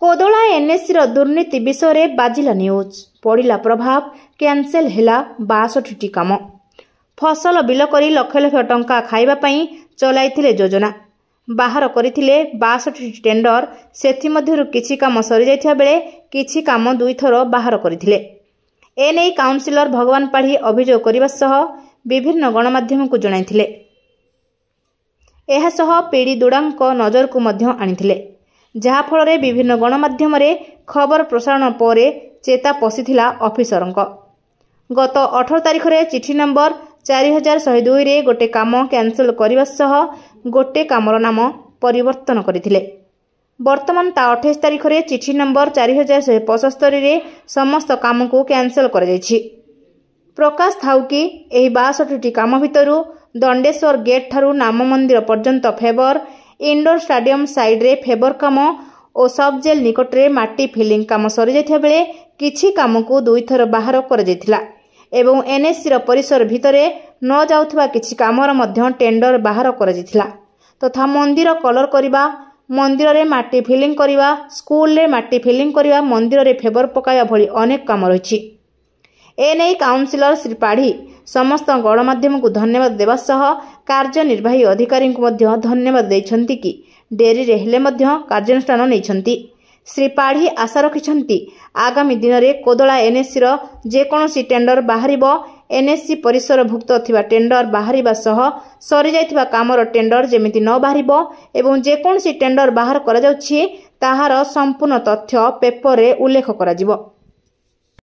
कोदला NSC दुर्नीति विषय बाजिला news पड़ा प्रभाव कैंसेल हैला 62टी काम फसल बिल करी लक्ष लक्ष टंका खाइबापई चलाइथिले योजना बाहर करथिले 62टी टेंडर सेथिमध्यरु किछि काम सरी जाइथिबा बेले किछि काम दुई थर बाहर करथिले। एने काउंसिलर भगवान पाढ़ी अभियोग करबा सह विभिन्न गणमाध्यम को जणाइथिले। एहा सह पीड़ी दुडांक नजर को मध्य आनिथिले जहा फल विभिन्न गणमाध्यम खबर प्रसारण पर चेता पशिथिला ऑफिसरंक। गत 18 तारिख रे चिठी नंबर 4102 रे गोटे काम कैंसल करबा सह गोटे कामर नाम परिवर्तन करथिले। वर्तमान ता 28 तारिख रे चिठी नंबर 4175 रे समस्त काम को कैंसल कर जायछि। प्रकाश थाउ कि एही 62टी काम भितरु दंडेश्वर गेट ठारू नाम मंदिर पर्यंत फेबर, इंडोर स्टाडियम साइड रे फेबर काम और सब जेल निकट रे माटी फिलिंग काम सरी जाइथिबा बेले किछि काम को दुई थर बाहर कर जाइथिला एवं एनएससी रो परिसर भितरे न जाउथबा किछि कामर मध्य टेंडर बाहर कर जाइथिला तथा मंदिर कलर करिबा, मंदिर रे माटी फिलिंग करिबा, स्कूल रे माटी फिलिंग करिबा, मंदिर रे फेबर पकाया भली अनेक काम रहिछि। एने काउंसिलर श्री पाढ़ी समस्त गणमाध्यम को धन्यवाद देवा सह कार्यनिर्वाही अधिकारी को मध्य धन्यवाद दैछंती कि डेरी रे हेले मध्य कार्यानुष्ठान नैछंती। श्री पाढ़ी आशा रखिछंती आगामी दिन में कोदला एनएससी रो जेकोसी टेंडर बाहरिबो एनएससी परिसर भुक्त थिबा टेंडर बाहरिबा सह सरी जाइथिबा कामर टेंडर जेमिति न बाहरिबो एवं जेकोसी टेंडर बाहर करा जाउछि ताहार संपूर्ण तथ्य पेपर रे उल्लेख करा जिवो।